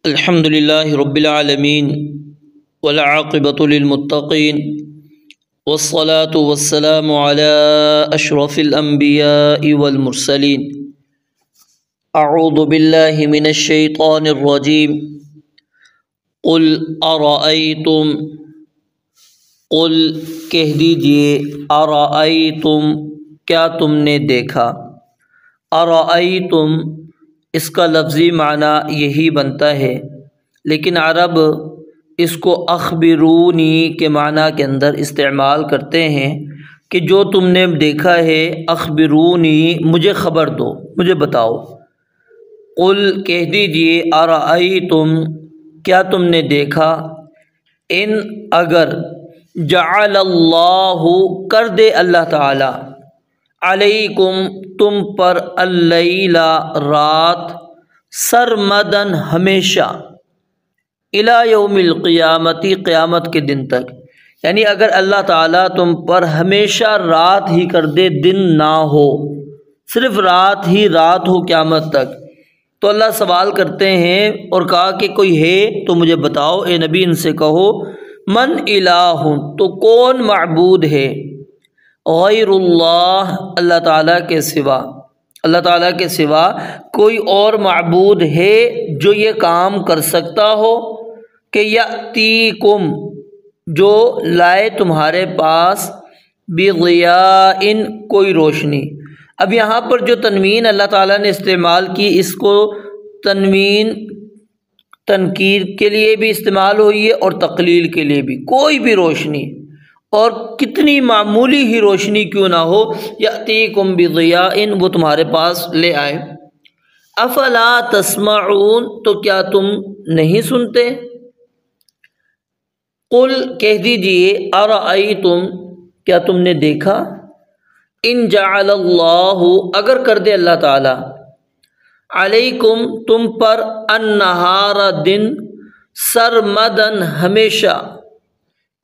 الحمد للہ رب العالمین والعاقبۃ للمتقین والصلاة والسلام علی اشرف الانبیاء والمرسلین اعوذ باللہ من الشیطان الرجیم قل ارأیتم قل کہہ دیجئے ارأیتم کیا تم نے دیکھا۔ ارأیتم اس کا لفظی معنی یہی بنتا ہے، لیکن عرب اس کو اخبرونی کے معنی کے اندر استعمال کرتے ہیں کہ جو تم نے دیکھا ہے اخبرونی مجھے خبر دو، مجھے بتاؤ۔ قل کہہ دیجئے ارأیتم کیا تم نے دیکھا، ان اگر جعل اللہ کر دے اللہ تعالی علیکم تم پر اللیل رات سرمدن ہمیشہ الی یوم القیامتی قیامت کے دن تک، یعنی اگر اللہ تعالیٰ تم پر ہمیشہ رات ہی کر دے، دن نہ ہو، صرف رات ہی رات ہو قیامت تک، تو اللہ سوال کرتے ہیں اور کہا کہ کوئی ہے تو مجھے بتاؤ، اے نبی ان سے کہو من الہ تو کون معبود ہے، غیر اللہ اللہ تعالیٰ کے سوا، اللہ تعالیٰ کے سوا کوئی اور معبود ہے جو یہ کام کر سکتا ہو کہ یأتیکم جو لائے تمہارے پاس بضیاء کوئی روشنی۔ اب یہاں پر جو تنوین اللہ تعالیٰ نے استعمال کی، اس کو تنوین تنکیر کے لیے بھی استعمال ہوئی ہے اور تقلیل کے لیے بھی، کوئی بھی روشنی، اور کتنی معمولی ہی روشنی کیوں نہ ہو، یأتیکم بضیاء وہ تمہارے پاس لے آئے۔ افلا تسمعون تو کیا تم نہیں سنتے۔ قل کہہ دیجئے ارأیتم کیا تم نے دیکھا، ان جعل اللہ اگر کر دے اللہ تعالی علیکم تم پر النہار دن سرمدن ہمیشہ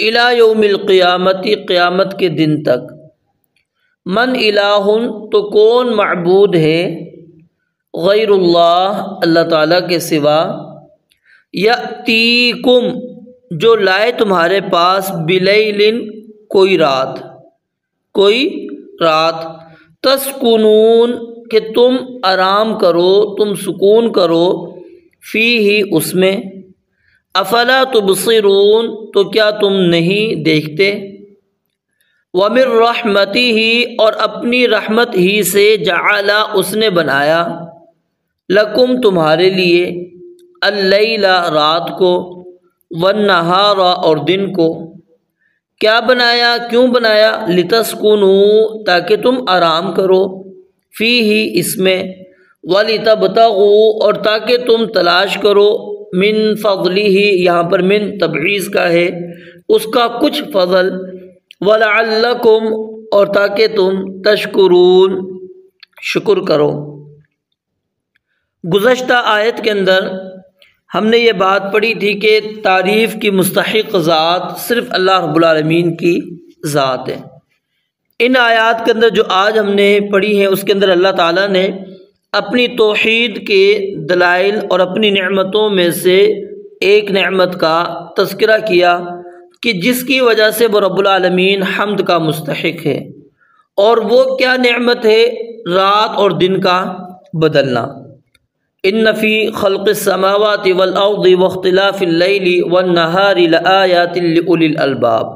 الی یوم القیامتی قیامت کے دن تک، من الہ تو کون معبود ہے، غیر اللہ اللہ تعالیٰ کے سوا، یأتیکم جو لائے تمہارے پاس بلیل کوئی رات تسکنون کہ تم آرام کرو، تم سکون کرو، فیہ اس میں، افلا تبصرون تو کیا تم نہیں دیکھتے، ومن رحمتہ اور اپنی رحمت ہی سے جعل اس نے بنایا، لکم تمہارے لیے، اللیل رات کو، والنہار اور دن کو، کیا بنایا کیوں بنایا، لتسکنوا تاکہ تم آرام کرو، فیہ اس میں، ولتبتغوا اور تاکہ تم تلاش کرو، من فضلہ یہاں پر من تبعیض کا ہے، اس کا کچھ فضل، ولعلکم اور تاکہ تم تشکرون شکر کرو۔ گزشتہ آیت کے اندر ہم نے یہ بات پڑھی تھی کہ تعریف کی مستحق ذات صرف اللہ رب العالمین کی ذات ہے۔ ان آیات کے اندر جو آج ہم نے پڑھی ہیں اس کے اندر اللہ تعالیٰ نے اپنی توحید کے دلائل اور اپنی نعمتوں میں سے ایک نعمت کا تذکرہ کیا کہ جس کی وجہ سے وہ رب العالمین حمد کا مستحق ہے، اور وہ کیا نعمت ہے، رات اور دن کا بدلنا۔ ان فی خلق السماوات والارض واختلاف اللیل والنہار لآیات لأولی الالباب،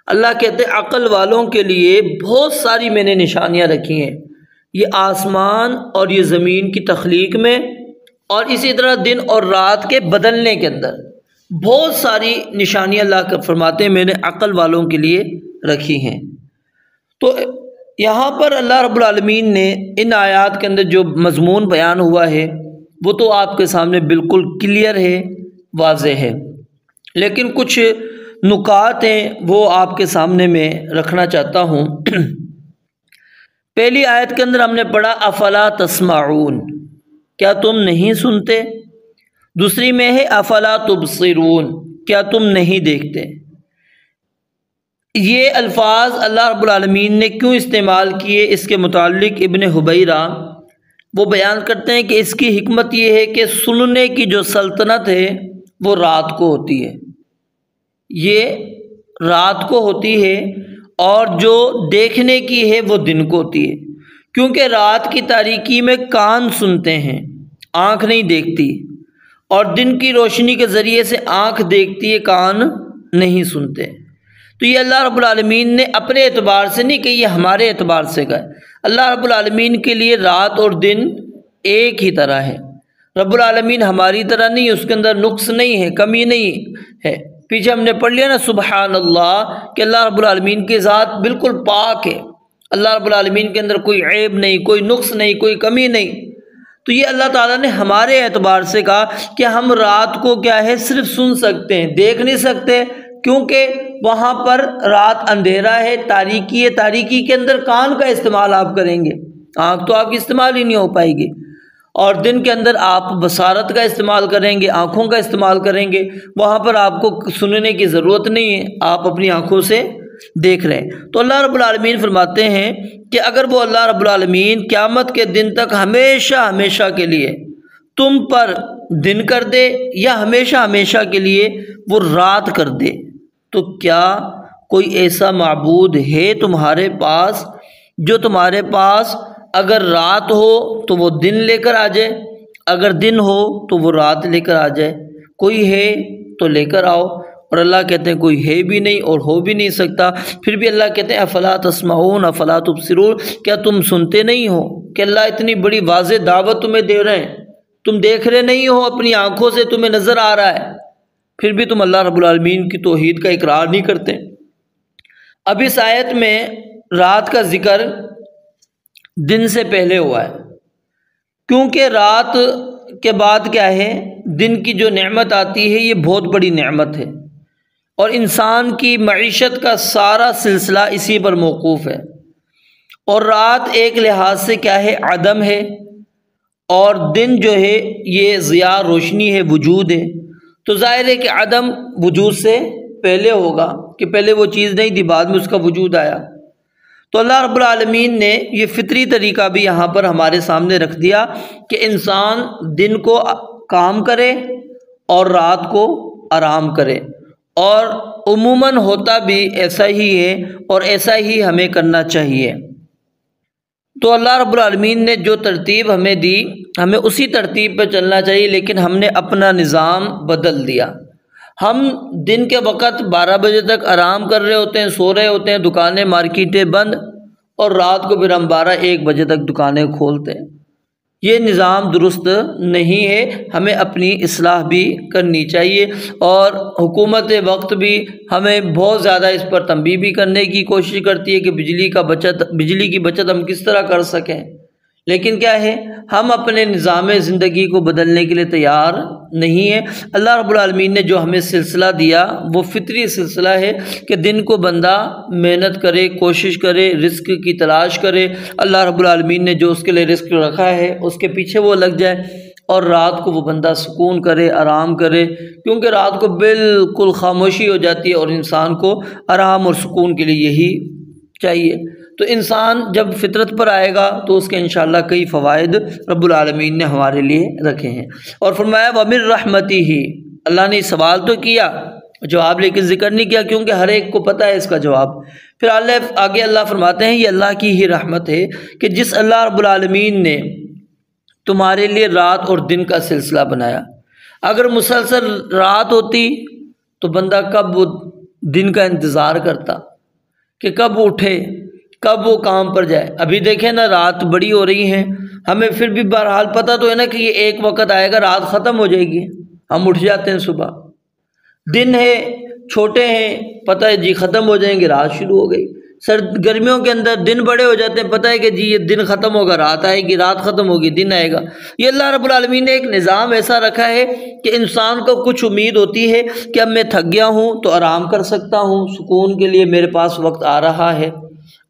اللہ کہتے ہیں عقل والوں کے لیے بہت ساری میں نے نشانیاں رکھی ہیں، یہ آسمان اور یہ زمین کی تخلیق میں، اور اسی طرح دن اور رات کے بدلنے کے اندر بہت ساری نشانیاں اللہ فرماتے ہیں میں نے عقل والوں کے لیے رکھی ہیں۔ تو یہاں پر اللہ رب العالمین نے ان آیات کے اندر جو مضمون بیان ہوا ہے وہ تو آپ کے سامنے بالکل کلیئر ہے، واضح ہے، لیکن کچھ نکات ہیں وہ آپ کے سامنے میں رکھنا چاہتا ہوں۔ پہلی آیت کے اندر ہم نے پڑھا افلا تسمعون کیا تم نہیں سنتے، دوسری میں ہے افلا تبصرون کیا تم نہیں دیکھتے۔ یہ الفاظ اللہ رب العالمین نے کیوں استعمال کیے، اس کے متعلق ابن حبیرہ وہ بیان کرتے ہیں کہ اس کی حکمت یہ ہے کہ سننے کی جو سلطنت ہے وہ رات کو ہوتی ہے، یہ رات کو ہوتی ہے، اور جو دیکھنے کی ہے وہ دن کو ہوتی ہے، کیونکہ رات کی تاریکی میں کان سنتے ہیں، آنکھ نہیں دیکھتی، اور دن کی روشنی کے ذریعے سے آنکھ دیکھتی ہے، کان نہیں سنتے۔ تو یہ اللہ رب العالمین نے اپنے اعتبار سے نہیں کہ یہ ہمارے اعتبار سے کہا ہے۔ اللہ رب العالمین کے لیے رات اور دن ایک ہی طرح ہے۔ رب العالمین ہماری طرح نہیں، اس کے اندر نقص نہیں ہے، کمی نہیں ہے۔ پیچھے ہم نے پڑھ لیا نا سبحان اللہ کہ اللہ رب العالمین کی ذات بالکل پاک ہے، اللہ رب العالمین کے اندر کوئی عیب نہیں، کوئی نقص نہیں، کوئی کمی نہیں۔ تو یہ اللہ تعالیٰ نے ہمارے اعتبار سے کہا کہ ہم رات کو کیا ہے صرف سن سکتے ہیں، دیکھ نہیں سکتے، کیونکہ وہاں پر رات اندھیرا ہے، تاریکی ہے، تاریکی کے اندر کان کا استعمال آپ کریں گے، آنکھ تو آپ کی استعمال ہی نہیں ہو پائے گی، اور دن کے اندر آپ بصارت کا استعمال کریں گے، آنکھوں کا استعمال کریں گے، وہاں پر آپ کو سننے کی ضرورت نہیں ہے، آپ اپنی آنکھوں سے دیکھ رہے ہیں۔ تو اللہ رب العالمین فرماتے ہیں کہ اگر وہ اللہ رب العالمین قیامت کے دن تک ہمیشہ ہمیشہ کے لیے تم پر دن کر دے یا ہمیشہ ہمیشہ کے لیے وہ رات کر دے، تو کیا کوئی ایسا معبود ہے تمہارے پاس جو تمہارے پاس اگر رات ہو تو وہ دن لے کر آ جائے، اگر دن ہو تو وہ رات لے کر آ جائے؟ کوئی ہے تو لے کر آؤ، اور اللہ کہتے ہیں کوئی ہے بھی نہیں اور ہو بھی نہیں سکتا۔ پھر بھی اللہ کہتے ہیں افلا تسمعون افلا تبصرون، کیا تم سنتے نہیں ہو کہ اللہ اتنی بڑی واضح دعوت تمہیں دے رہے ہیں، تم دیکھ رہے نہیں ہو، اپنی آنکھوں سے تمہیں نظر آ رہا ہے، پھر بھی تم اللہ رب العالمین کی توحید کا اقرار نہیں کرتے۔ اب اس آیت میں رات کا ذکر دن سے پہلے ہوا ہے، کیونکہ رات کے بعد کیا ہے دن کی جو نعمت آتی ہے یہ بہت بڑی نعمت ہے، اور انسان کی معیشت کا سارا سلسلہ اسی پر موقوف ہے، اور رات ایک لحاظ سے کیا ہے عدم ہے، اور دن جو ہے یہ ضیاء روشنی ہے، وجود ہے۔ تو ظاہر ہے کہ عدم وجود سے پہلے ہوگا، کہ پہلے وہ چیز نہیں تھی، بعد میں اس کا وجود آیا۔ تو اللہ رب العالمین نے یہ فطری طریقہ بھی یہاں پر ہمارے سامنے رکھ دیا کہ انسان دن کو کام کرے اور رات کو آرام کرے، اور عموماً ہوتا بھی ایسا ہی ہے، اور ایسا ہی ہمیں کرنا چاہیے۔ تو اللہ رب العالمین نے جو ترتیب ہمیں دی ہمیں اسی ترتیب پہ چلنا چاہیے، لیکن ہم نے اپنا نظام بدل دیا۔ ہم دن کے وقت 12 بجے تک آرام کر رہے ہوتے ہیں، سو رہے ہوتے ہیں، دکانیں مارکیٹیں بند، اور رات کو پھر ہم 12-1 بجے تک دکانیں کھولتے ہیں۔ یہ نظام درست نہیں ہے، ہمیں اپنی اصلاح بھی کرنی چاہیے، اور حکومت وقت بھی ہمیں بہت زیادہ اس پر تنبیہ بھی کرنے کی کوشش کرتی ہے کہ بجلی کی بچت ہم کس طرح کر سکیں، لیکن کیا ہے ہم اپنے نظام زندگی کو بدلنے کے لیے تیار نہیں ہیں۔ اللہ رب العالمین نے جو ہمیں سلسلہ دیا وہ فطری سلسلہ ہے کہ دن کو بندہ محنت کرے، کوشش کرے، رزق کی تلاش کرے، اللہ رب العالمین نے جو اس کے لیے رزق رکھا ہے اس کے پیچھے وہ لگ جائے، اور رات کو وہ بندہ سکون کرے، آرام کرے، کیونکہ رات کو بالکل خاموشی ہو جاتی ہے، اور انسان کو آرام اور سکون کے لیے یہی چاہیے۔ تو انسان جب فطرت پر آئے گا تو اس کے انشاءاللہ کئی فوائد رب العالمین نے ہمارے لیے رکھے ہیں، اور فرمایا وَمِن رَحْمَتِهِ، اللہ نے سوال تو کیا، جواب لیکن ذکر نہیں کیا، کیونکہ ہر ایک کو پتہ ہے اس کا جواب۔ پھر آگے اللہ فرماتے ہیں یہ اللہ کی ہی رحمت ہے کہ جس اللہ رب العالمین نے تمہارے لیے رات اور دن کا سلسلہ بنایا۔ اگر مسلسل رات ہوتی تو بندہ کب وہ دن کا انتظار کرتا کہ کب اٹھے، کب وہ کام پر جائے۔ ابھی دیکھیں نا رات بڑی ہو رہی ہیں، ہمیں پھر بھی بہرحال پتہ تو ہے نا کہ یہ ایک وقت آئے گا رات ختم ہو جائے گی، ہم اٹھ جاتے ہیں صبح۔ دن ہے چھوٹے ہیں، پتہ ہے جی ختم ہو جائیں گے، رات شروع ہو گئی۔ گرمیوں کے اندر دن بڑے ہو جاتے ہیں، پتہ ہے کہ جی یہ دن ختم ہوگا، رات آئے گی، رات ختم ہوگی، دن آئے گا۔ یہ اللہ رب العالمین نے ایک نظام ایسا رکھا ہے کہ انسان کو کچھ امید ہوتی ہے کہ اب میں تھک گیا ہوں تو آرام کر سکتا ہوں، سکون کے لیے میرے پاس وقت آ رہا ہے،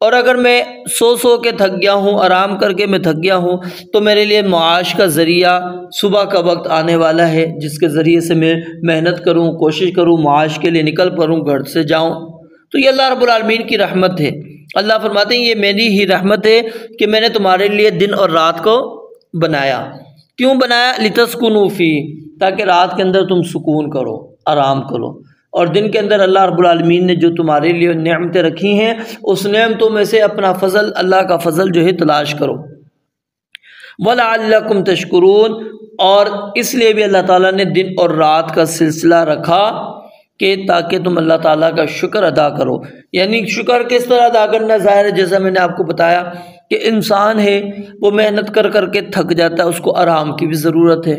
اور اگر میں سو کے تھک گیا ہوں، آرام کر کے میں تھک گیا ہوں، تو میرے لیے معاش کا ذریعہ صبح کا وقت آنے والا ہے جس کے ذریعے سے میں محنت کروں، کوشش کروں، معاش کے لیے نکل پڑوں، گھر سے جاؤں۔ تو یہ اللہ رب العالمین کی رحمت ہے۔ اللہ فرماتے ہیں یہ میری ہی رحمت ہے کہ میں نے تمہارے لیے دن اور رات کو بنایا۔ کیوں بنایا؟ لتسکنوا فیہ، تاکہ رات کے اندر تم سکون کرو، آرام کرو، اور دن کے اندر اللہ رب العالمین نے جو تمہارے لیے نعمتیں رکھی ہیں اس نعمتوں میں سے اپنا فضل، اللہ کا فضل جو ہے تلاش کرو۔ وَلَعَلَّكُمْ تَشْكُرُونَ، اور اس لیے بھی اللہ تعالیٰ نے دن اور رات کا سلسلہ رکھا کہ تاکہ تم اللہ تعالیٰ کا شکر ادا کرو۔ یعنی شکر کس طرح ادا کرنا؟ ظاہر ہے جیسا میں نے آپ کو بتایا کہ انسان ہے وہ محنت کر کر کے تھک جاتا ہے، اس کو آرام کی بھی ضرورت ہے،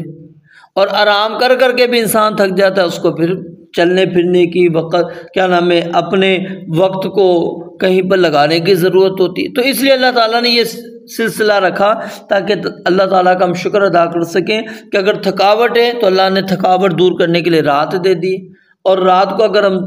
اور آرام کر کر کے بھی انسان تھک جاتا ہے، اس کو پھر چلنے پھرنے کی اپنے وقت کو کہیں پر لگانے کی ضرورت ہوتی ہے۔ تو اس لیے اللہ تعالیٰ نے یہ سلسلہ رکھا تاکہ اللہ تعالیٰ کا ہم شکر ادا کر سکیں کہ اگر تھکاوٹ ہے تو اللہ نے تھکاوٹ دور کرنے کے لیے رات دے دی، اور رات کو اگر ہم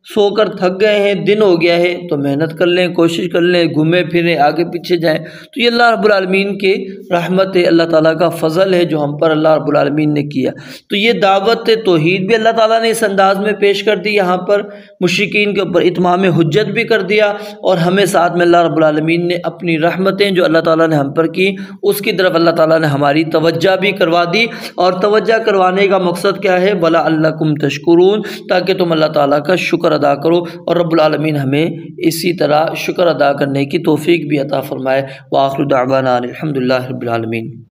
سو کر تھک گئے ہیں، دن ہو گیا ہے، تو محنت کر لیں، کوشش کر لیں، گھومیں پھریں، آگے پیچھے جائیں۔ تو یہ اللہ رب العالمین کی رحمت ہے، اللہ تعالیٰ کا فضل ہے جو ہم پر اللہ رب العالمین نے کیا۔ تو یہ دعوت توحید بھی اللہ تعالیٰ نے اس انداز میں پیش کر دی، یہاں پر مشرکین کے اوپر اتمام حجت بھی کر دیا، اور ہمیں ساتھ میں اللہ رب العالمین نے اپنی رحمتیں جو اللہ تعالیٰ نے ہم پر کی اس کی طرف اللہ تعالیٰ نے ہماری توجہ بھی کروا دی۔ اور توجہ کروانے کا مقصد کیا ہے؟ وَلَعَلَّكُمْ تَشْكُرُونَ، تاکہ تم اللہ تعالیٰ کا شکر ادا کرو، اور رب العالمین ہمیں اسی طرح شکر ادا کرنے کی توفیق بھی عطا فرمائے۔ وآخر دعوانا الحمدللہ رب العالمین۔